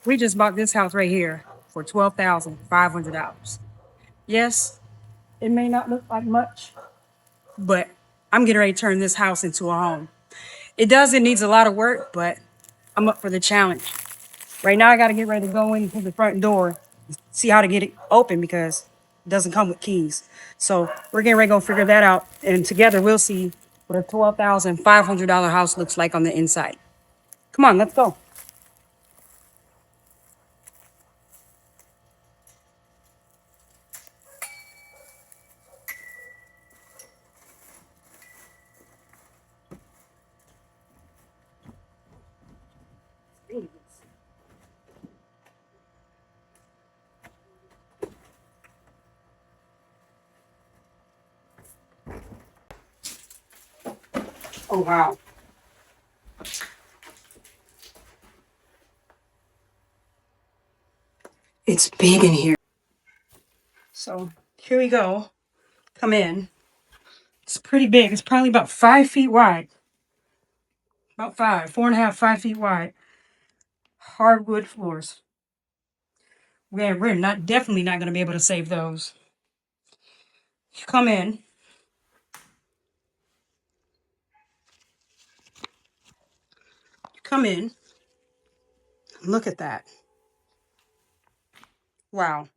We just bought this house right here for $12,500. Yes, it may not look like much, but I'm getting ready to turn this house into a home. It needs a lot of work, but I'm up for the challenge. Right now, I got to get ready to go into the front door, see how to get it open because it doesn't come with keys. So we're getting ready to go figure that out. And together we'll see what a $12,500 house looks like on the inside. Come on, let's go. Oh, wow. It's big in here. So here we go. Come in. It's pretty big. It's probably about 5 feet wide. About 4.5, 5 feet wide. Hardwood floors. We're not definitely not going to be able to save those. You come in. You come in. Look at that. Wow.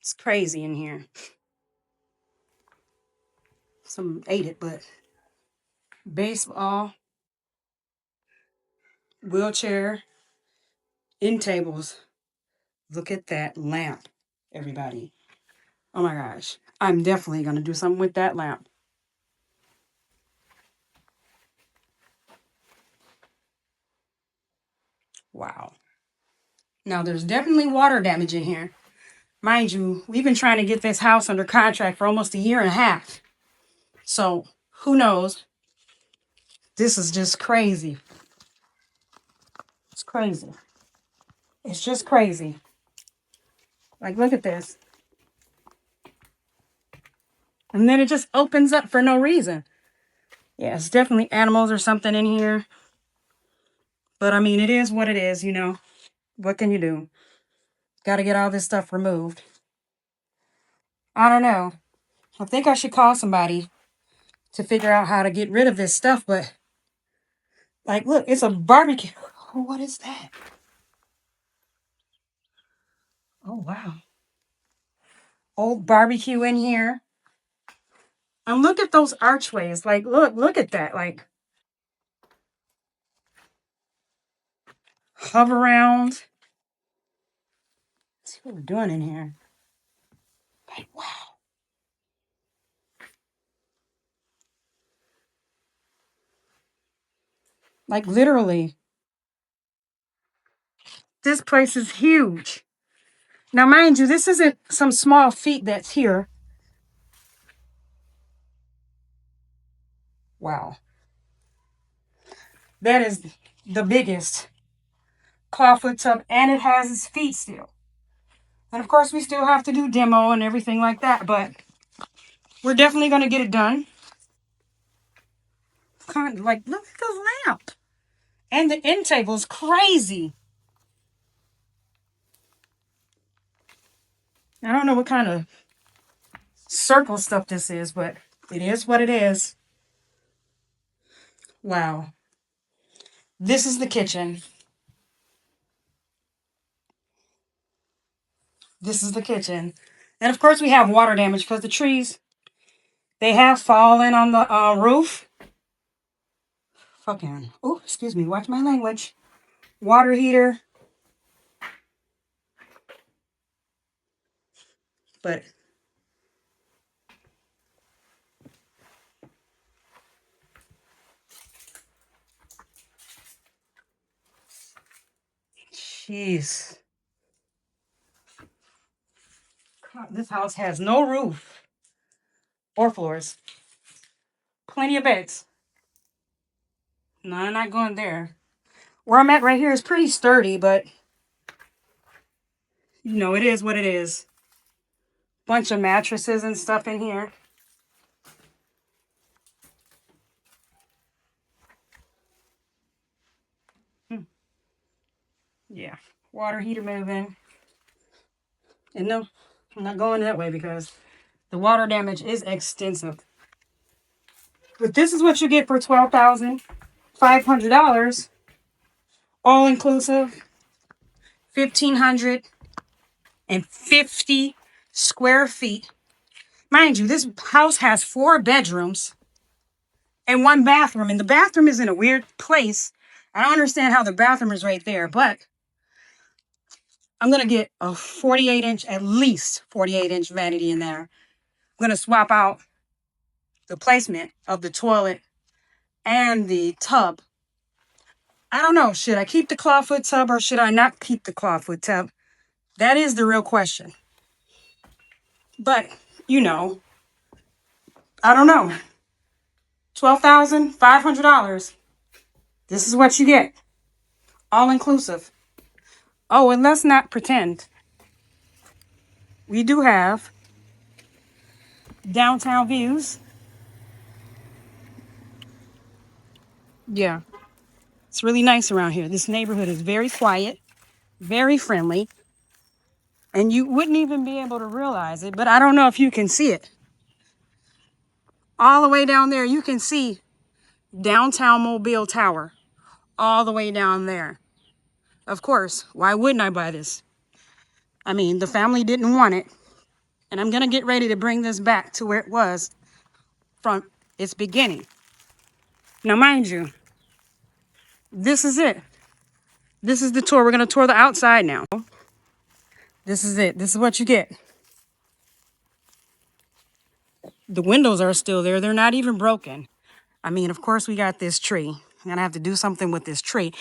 It's crazy in here. Some ate it, but baseball, wheelchair, end tables. Look at that lamp, everybody. Oh my gosh. I'm definitely going to do something with that lamp. Wow. Now, there's definitely water damage in here. Mind you, we've been trying to get this house under contract for almost a year and a half. So, who knows? This is just crazy. It's crazy. It's just crazy. Like, look at this. And then it just opens up for no reason. Yeah, it's definitely animals or something in here. But I mean, it is what it is, you know. What can you do? Got to get all this stuff removed. I don't know. I think I should call somebody to figure out how to get rid of this stuff, but like, look, it's a barbecue. Oh, what is that? Oh, wow. Old barbecue in here. And look at those archways. Like, look at that. Like, hover around. Let's see what we're doing in here. Like, wow. Like, literally, this place is huge. Now, mind you, this isn't some small feat that's here. Wow. That is the biggest clawfoot tub, and it has its feet still. And of course, we still have to do demo and everything like that, but we're definitely going to get it done. Kind of like, look at the lamp. And the end table is crazy. I don't know what kind of circle stuff this is, but it is what it is. Wow. This is the kitchen. This is the kitchen. And of course, we have water damage because the trees, they have fallen on the roof. Fucking, oh, excuse me, watch my language. Water heater. But jeez. God, this house has no roof or floors. Plenty of beds. No, I'm not going there. Where I'm at right here is pretty sturdy, but you know, it is what it is. Bunch of mattresses and stuff in here. Yeah. Water heater moving. And no, I'm not going that way because the water damage is extensive. But this is what you get for $12,500, all inclusive, 1,550 square feet. Mind you, this house has 4 bedrooms and 1 bathroom, and the bathroom is in a weird place. I don't understand how the bathroom is right there, but I'm gonna get a 48-inch, at least 48-inch vanity in there. I'm gonna swap out the placement of the toilet and the tub. I don't know, should I keep the clawfoot tub or should I not keep the clawfoot tub? That is the real question. But, you know, I don't know. $12,500. This is what you get. All inclusive. Oh, and let's not pretend. We do have downtown views. Yeah. It's really nice around here. This neighborhood is very quiet, very friendly, and you wouldn't even be able to realize it, but I don't know if you can see it. All the way down there, you can see downtown Mobile Tower, all the way down there. Of course, why wouldn't I buy this? I mean, the family didn't want it, and I'm gonna get ready to bring this back to where it was from its beginning. Now, mind you, this is it. This is the tour. We're gonna tour the outside now. This is it. This is what you get. The windows are still there. They're not even broken. I mean, of course, we got this tree. I'm gonna have to do something with this tree.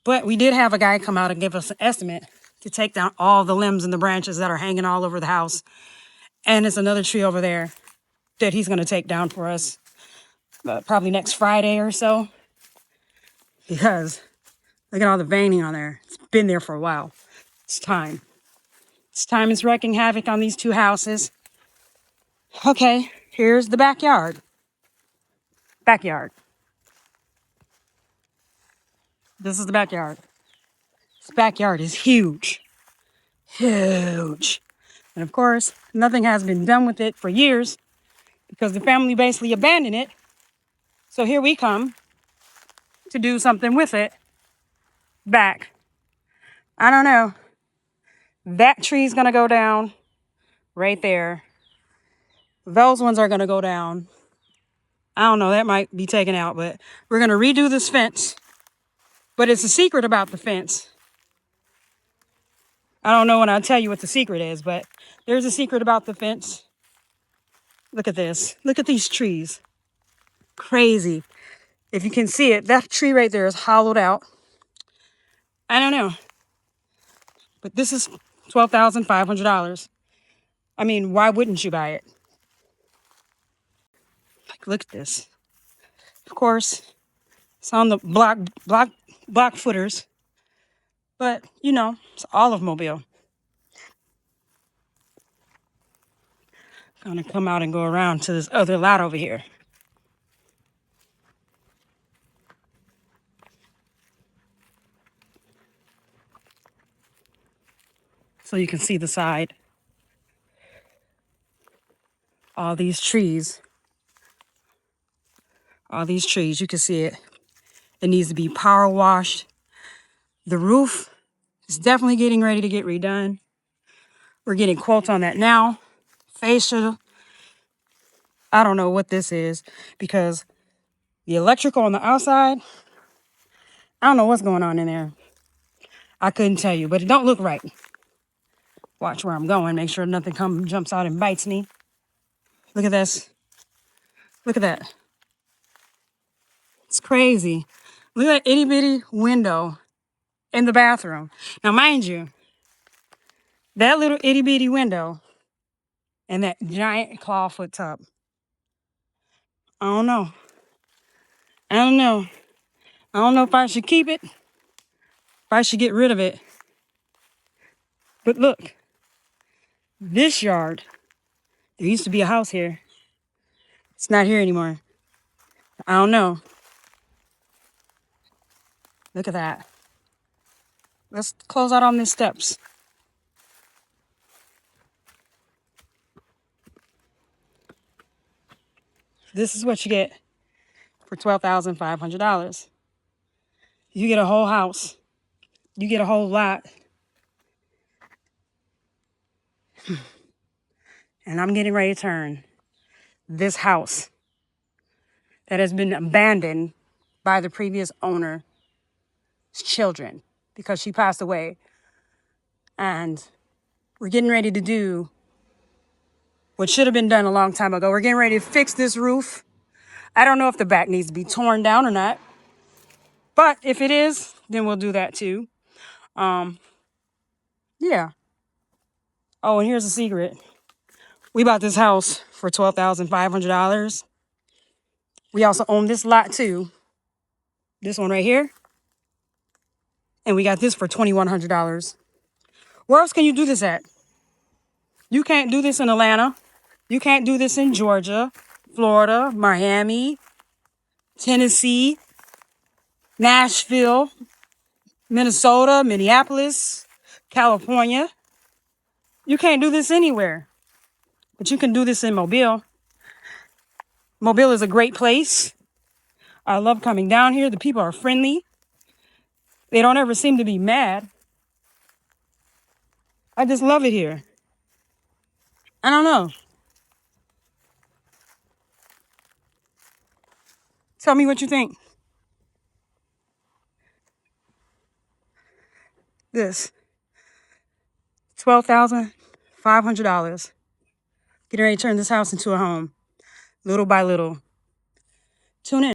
But we did have a guy come out and give us an estimate to take down all the limbs and the branches that are hanging all over the house. And there's another tree over there that he's gonna take down for us probably next Friday or so. Because look at all the veining on there. It's been there for a while. It's time. It's time it's wreaking havoc on these 2 houses. Okay, here's the backyard. Backyard. This is the backyard. This backyard is huge. Huge. And of course, nothing has been done with it for years because the family basically abandoned it. So here we come to do something with it back. I don't know. That tree's going to go down right there. Those ones are going to go down. I don't know. That might be taken out, but we're going to redo this fence. But it's a secret about the fence. I don't know when I'll tell you what the secret is, but there's a secret about the fence. Look at this. Look at these trees. Crazy. If you can see it, that tree right there is hollowed out. I don't know. But this is $12,500. I mean, why wouldn't you buy it? Like, look at this. Of course, it's on the block footers. But, you know, it's all of Mobile. Gonna come out and go around to this other lot over here. So you can see the side. All these trees. All these trees, you can see it. It needs to be power washed. The roof is definitely getting ready to get redone. We're getting quotes on that now. Fascia. I don't know what this is because the electrical on the outside, I don't know what's going on in there. I couldn't tell you, but it don't look right. Watch where I'm going. Make sure nothing jumps out and bites me. Look at this. Look at that. It's crazy. Look at that itty bitty window in the bathroom. Now, mind you, that little itty bitty window and that giant clawfoot tub. I don't know. I don't know. I don't know if I should keep it, if I should get rid of it. But look, this yard, there used to be a house here. It's not here anymore. I don't know. Look at that. Let's close out on these steps. This is what you get for $12,500. You get a whole house. You get a whole lot. And I'm getting ready to turn this house that has been abandoned by the previous owner's children because she passed away. And we're getting ready to do what should have been done a long time ago. We're getting ready to fix this roof. I don't know if the back needs to be torn down or not. But if it is, then we'll do that too. Yeah. Oh, and here's a secret. We bought this house for $12,500. We also own this lot too. This one right here. And we got this for $2,100. Where else can you do this at? You can't do this in Atlanta. You can't do this in Georgia, Florida, Miami, Tennessee, Nashville, Minnesota, Minneapolis, California. You can't do this anywhere. But you can do this in Mobile. Mobile is a great place. I love coming down here. The people are friendly. They don't ever seem to be mad. I just love it here. I don't know. Tell me what you think. This $12,500. Getting ready to turn this house into a home, little by little. Tune in.